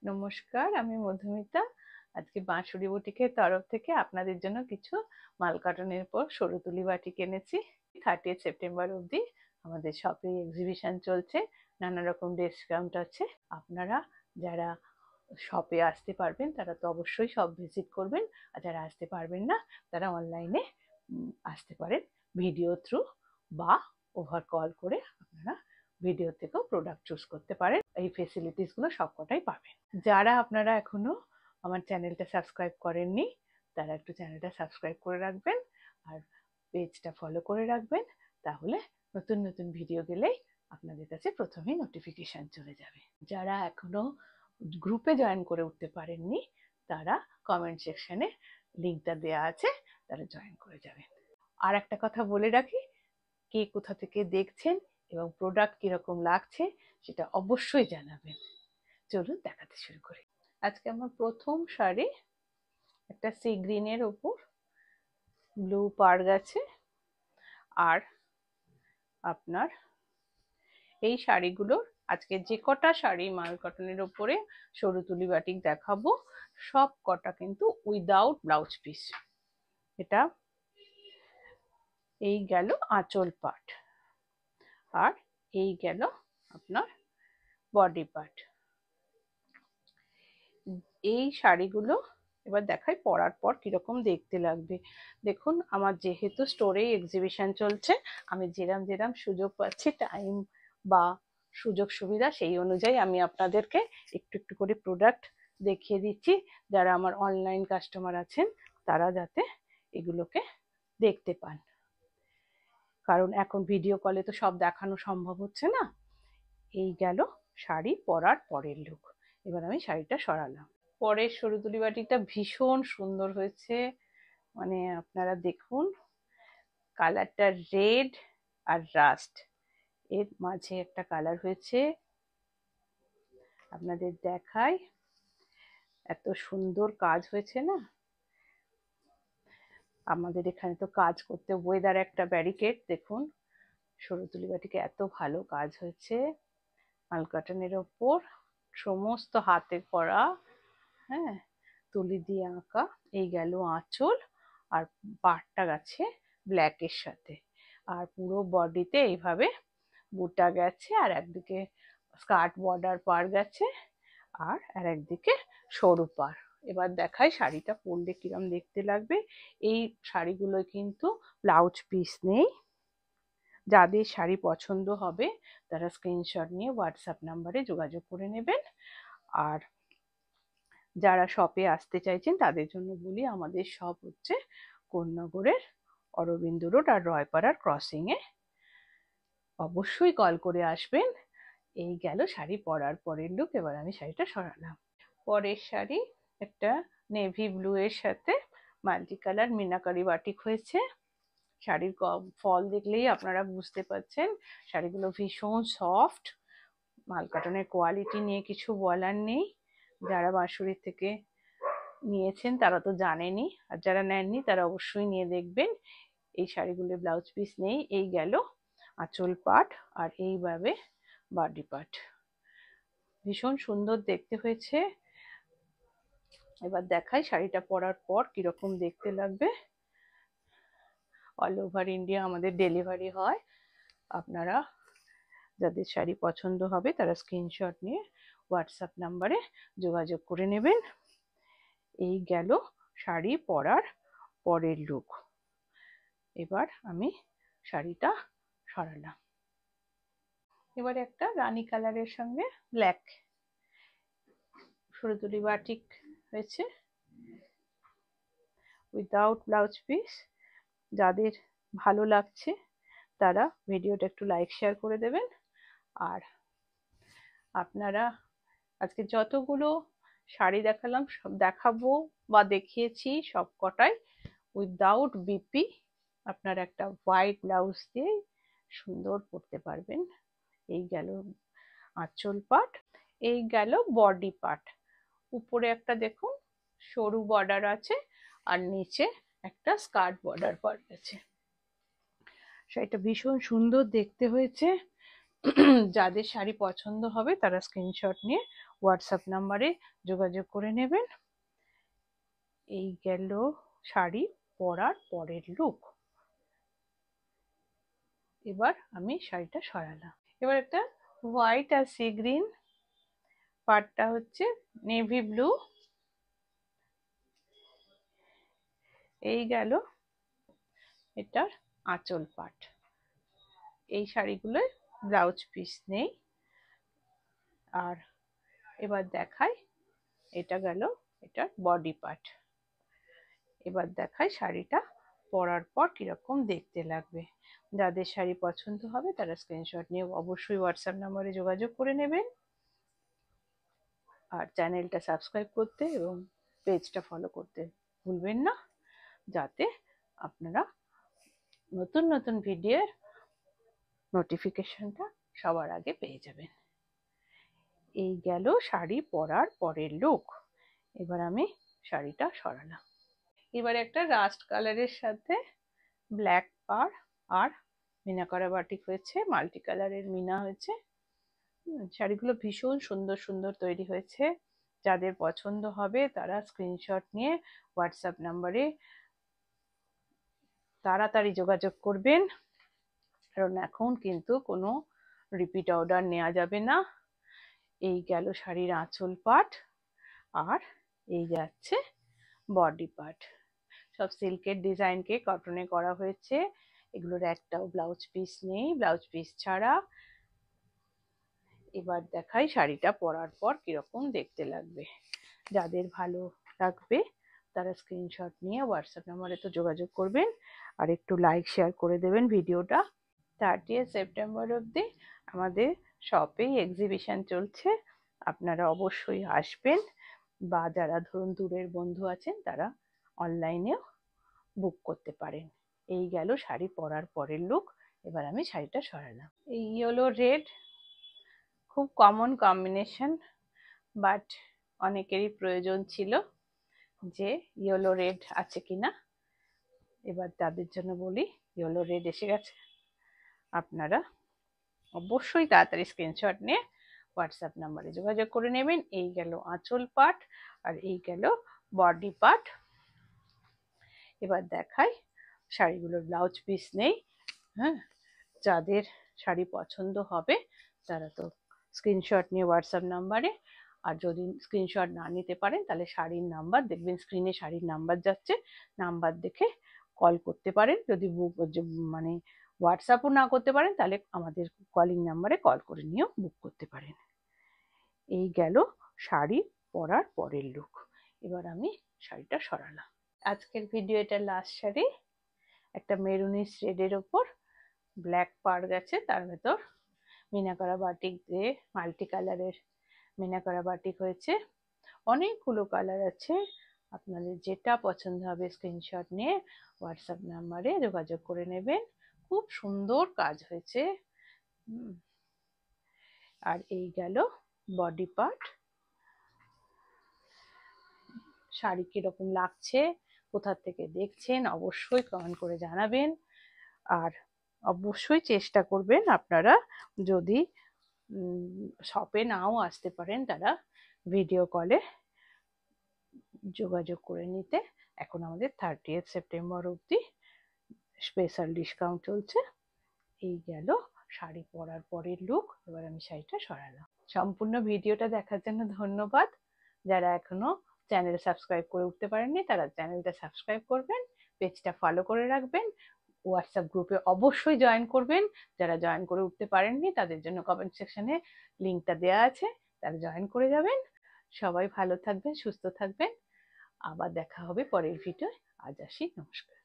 নমস্কার, আমি মধুমিতা। আজকে বাঁশুড়ি বুটিকের তরফ থেকে আপনাদের জন্য কিছু মালকাটনের পর সরু তুলি বাটিক এনেছি। 30 সেপ্টেম্বর অবধি আমাদের শপে এক্সিবিশন চলছে, নানা রকম ডিসকাউন্ট আছে। আপনারা যারা শপে আসতে পারবেন তারা তো অবশ্যই শপ ভিজিট করবেন, আর যারা আসতে পারবেন না তারা অনলাইনে আসতে পারেন ভিডিও থ্রু, বা ওভার কল করে আপনারা ভিডিও থেকেও প্রোডাক্ট চুজ করতে পারেন। এই ফেসিলিটিসগুলো সবকটাই পাবেন। যারা আপনারা এখনো আমার চ্যানেলটা সাবস্ক্রাইব করেননি তারা একটু চ্যানেলটা সাবস্ক্রাইব করে রাখবেন আর পেজটা ফলো করে রাখবেন, তাহলে নতুন নতুন ভিডিও গেলেই আপনাদের কাছে প্রথমেই নোটিফিকেশান চলে যাবে। যারা এখনো গ্রুপে জয়েন করে উঠতে পারেননি তারা কমেন্ট সেকশনে লিঙ্কটা দেওয়া আছে, তারা জয়েন করে যাবেন। আর একটা কথা বলে রাখি, কে কোথা থেকে দেখছেন এবং প্রোডাক্ট কিরকম লাগছে সেটা অবশ্যই জানাবেন। চলুন দেখাতে শুরু করি। আজকে আমার প্রথম শাড়ি একটা সি গ্রিনের ওপর ব্লু পাড় গেছে। আর আপনার এই শাড়িগুলোর আজকে যে কটা শাড়ি মাল কটনের ওপরে সরু তুলি বাটিক দেখাবো সব কটা কিন্তু উইদাউট ব্লাউজ পিস। এটা এই গেল আঁচল পার্ট, আর এই গেল আপনার বডি পার্ট। এই শাড়িগুলো এবার দেখাই পরার পর কিরকম দেখতে লাগবে। দেখুন, আমার যেহেতু স্টোরে এক্সিবিশন চলছে, আমি যেরাম সুযোগ পাচ্ছি টাইম বা সুযোগ সুবিধা সেই অনুযায়ী আমি আপনাদেরকে একটু একটু করে প্রোডাক্ট দেখিয়ে দিচ্ছি। যারা আমার অনলাইন কাস্টমার আছেন তারা যাতে এগুলোকে দেখতে পান, কারণ এখন ভিডিও কলে তো সব দেখানো সম্ভব হচ্ছে না। এই গেল শাড়ি পরার পরের লুক। এবার আমি শাড়িটা সরালাম। পরের সরু তুলি বাটিকটা ভীষণ সুন্দর হয়েছে, মানে আপনারা দেখুন কালারটা রেড আর রাস্ট এর মাঝে একটা কালার হয়েছে। আপনাদের দেখাই, এত সুন্দর কাজ হয়েছে না। আমাদের এখানে তো কাজ করতে ওয়েদার একটা ব্যারিকেড। দেখুন সরু তুলি বাটিকে এত ভালো কাজ হয়েছে, মালকাটনের ওপর সমস্ত হাতে করা, হ্যাঁ, তুলি দিয়ে আঁকা। এই গেল আঁচল, আর পাড়টা গেছে ব্ল্যাকের সাথে, আর পুরো বডিতে এইভাবে বুটা গেছে, আর একদিকে স্কার্ট বর্ডার পার গেছে, আর একদিকে সরু পাড়। এবার দেখাই শাড়িটা পরলে কিরম দেখতে লাগবে। এই শাড়িগুলো কিন্তু ব্লাউজ পিস নেই। যাদের শাড়ি পছন্দ হবে তারা স্ক্রিনশট নিয়ে হোয়াটসঅ্যাপ নাম্বারে যোগাযোগ করে নেবেন। আর যারা শপে আসতে চাইছেন তাদের জন্য বলি, আমাদের শপ হচ্ছে কোন্নগরের অরবিন্দ রোড আর রয়পাড়ার ক্রসিংয়ে। অবশ্যই কল করে আসবেন। এই গেল শাড়ি পরার পরের লুক। এবার আমি শাড়িটা সরালাম। পরের শাড়ি একটা নেভি ব্লু এর সাথে মাল্টি কালার মিনাকারি বাটিক হয়েছে। শাড়ির ফল দেখলেই আপনারা বুঝতে পারছেন শাড়িগুলো ভীষণ সফট। মালকাটনের কোয়ালিটি নিয়ে কিছু বলার নেই। যারা বাঁশুড়ি থেকে নিয়েছেন তারা তো জানেনই, আর যারা নেননি তারা অবশ্যই নিয়ে দেখবেন। এই শাড়িগুলো ব্লাউজ পিস নেই। এই গেল আঁচল পাট, আর এইভাবে বডি পার্ট। ভীষণ সুন্দর দেখতে হয়েছে। এবার দেখাই শাড়িটা পরার পর কিরকম দেখতে লাগবে। অল ওভার ইন্ডিয়া আমাদের ডেলিভারি হয়। আপনারা যাদের শাড়ি পছন্দ হবে তারা স্ক্রিনশট নিয়ে হোয়াটসঅ্যাপ নাম্বারে যোগাযোগ করে নেবেন। এই গেল শাড়ি পরার পরের লুক। এবার আমি শাড়িটা সরালাম। এবার একটা রানী কালারের সঙ্গে ব্ল্যাক সরু তুলি বাটিক হয়েছে উইদাউট ব্লাউজ পিস। যাদের ভালো লাগছে তারা ভিডিওটা একটু লাইক শেয়ার করে দেবেন। আর আপনারা আজকে যতগুলো শাড়ি দেখালাম সব দেখাবো বা দেখিয়েছি সব কটাই উইদাউট বিপি। আপনারা একটা হোয়াইট ব্লাউজ দিয়ে সুন্দর পরতে পারবেন। এই গেল আঁচল পাট, এই গেল বডি পার্ট। উপরে একটা দেখুন সরু বর্ডার আছে, আর নিচে একটা স্কার্ট বর্ডার পার্ট আছে। শাড়িটা ভীষণ সুন্দর দেখতে হয়েছে। যাদের শাড়ি পছন্দ হবে তারা স্ক্রিনশট নিয়ে হোয়াটসঅ্যাপ নাম্বারে যোগাযোগ করে নেবেন। এই গেল শাড়ি পরার পরের লুক। এবার আমি শাড়িটা সরালাম। এবার একটা হোয়াইট আর সি গ্রিন, পাড়টা হচ্ছে নেভি ব্লু। এই গেল এটার আঁচল পাট। এই শাড়িগুলোয় ব্লাউজ পিস নেই। আর এবার দেখাই, এটা গেল এটার বডি পার্ট। এবার দেখাই শাড়িটা পরার পর কিরকম দেখতে লাগবে। যাদের শাড়ি পছন্দ হবে তারা স্ক্রিনশট নিয়ে অবশ্যই হোয়াটসঅ্যাপ নাম্বারে যোগাযোগ করে নেবেন। আর চ্যানেলটা সাবস্ক্রাইব করতে এবং পেজটা ফলো করতে ভুলবেন না, যাতে আপনারা নতুন নতুন ভিডিওর নোটিফিকেশনটা সবার আগে পেয়ে যাবেন। এই গেল শাড়ি পরার পরের লুক। এবার আমি শাড়িটা সরালাম। এবার একটা রাস্ট কালারের সাথে ব্ল্যাক পাড় আর মিনা করা বাটিক হয়েছে, মাল্টি কালারের মিনা হয়েছে। শাড়িগুলো ভীষণ সুন্দর সুন্দর তৈরি হয়েছে। যাদের পছন্দ হবে তারা স্ক্রিনশট নিয়ে হোয়াটসঅ্যাপ নাম্বারে তাড়াতাড়ি যোগাযোগ করবেন, কারণ এখন কিন্তু কোনো রিপিট অর্ডার নেওয়া যাবে না। এই গেল শাড়ির আঁচল পাট, আর এই যাচ্ছে বডি পার্ট। সব সিল্কের ডিজাইনকে কটনে করা হয়েছে। এগুলোর একটাও ব্লাউজ পিস নেই, ব্লাউজ পিস ছাড়া। এবার দেখাই শাড়িটা পরার পর কিরকম দেখতে লাগবে। যাদের ভালো লাগবে তারা স্ক্রিনশট নিয়ে হোয়াটসঅ্যাপ নাম্বারে তো যোগাযোগ করবেন, আর একটু লাইক শেয়ার করে দেবেন ভিডিওটা। 30 সেপ্টেম্বর অবধি আমাদের শপেই এক্সিবিশন চলছে, আপনারা অবশ্যই আসবেন। বা যারা ধরুন দূরের বন্ধু আছেন তারা অনলাইনেও বুক করতে পারেন। এই গেল শাড়ি পরার পরের লুক। এবার আমি শাড়িটা সরালাম। এই ইয়েলো রেড খুব কমন কম্বিনেশন, বাট অনেকেরই প্রয়োজন ছিল যে ইয়েলো রেড আছে কিনা। এবার তাদের জন্য বলি, ইয়েলো রেড এসে গেছে। আপনারা অবশ্যই তাড়াতাড়ি স্ক্রিনশট নিয়ে হোয়াটসঅ্যাপ নাম্বারে যোগাযোগ করে নেবেন। এই গেল আঁচল পাট, আর এই গেল বডি পার্ট। এবার দেখাই শাড়িগুলোর ব্লাউজ পিস নেই। হ্যাঁ, যাদের শাড়ি পছন্দ হবে তারা তো স্ক্রিনশট নিয়ে হোয়াটসঅ্যাপ নাম্বারে, আর যদি স্ক্রিনশট না নিতে পারেন তাহলে শাড়ির নাম্বার দেখবেন স্ক্রিনে, শাড়ির নাম্বার যাচ্ছে, নাম্বার দেখে কল করতে পারেন। যদি বুক মানে হোয়াটসঅ্যাপও না করতে পারেন তাহলে আমাদের কলিং নাম্বারে কল করে নিয়েও বুক করতে পারেন। এই গেল শাড়ি পরার পরের লুক। এবার আমি শাড়িটা সরালাম। আজকের ভিডিও এটা লাস্ট শাড়ি, একটা মেরুনিশ রেডের ওপর ব্ল্যাক পাড় গেছে, তার ভেতর মিনা করা বাটিক দিয়ে মাল্টি কালারের মিনা করা বাটিক হয়েছে। অনেকগুলো কালার আছে, আপনাদের যেটা পছন্দ হবে স্ক্রিনশট নিয়ে হোয়াটসঅ্যাপ নাম্বারে যোগাযোগ করে নেবেন। খুব সুন্দর কাজ হয়েছে। আর এই গেল বডি পার্ট। শাড়ি কিরকম লাগছে, কোথা থেকে দেখছেন অবশ্যই কমেন্ট করে জানাবেন। আর অবশ্যই চেষ্টা করবেন আপনারা, যদি শপে নাও আসতে পারেন তারা ভিডিও কলে যোগাযোগ করে নিতে। এখন আমাদের 30 সেপ্টেম্বর অবধি স্পেশাল ডিসকাউন্ট চলছে। এই গেল শাড়ি পরার পরের লুক। এবার আমি শাড়িটা সরালাম। সম্পূর্ণ ভিডিওটা দেখার জন্য ধন্যবাদ। যারা এখনো চ্যানেল সাবস্ক্রাইব করে উঠতে পারেননি তারা চ্যানেলটা সাবস্ক্রাইব করবেন, পেজটা ফলো করে রাখবেন, হোয়াটসঅ্যাপ গ্রুপে অবশ্যই জয়েন করবেন। যারা জয়েন করে উঠতে পারেননি তাদের জন্য কমেন্ট সেকশনে লিঙ্কটা দেওয়া আছে, তারা জয়েন করে যাবেন। সবাই ভালো থাকবেন, সুস্থ থাকবেন। আবার দেখা হবে পরের ভিডিওয়। আজ আসি, নমস্কার।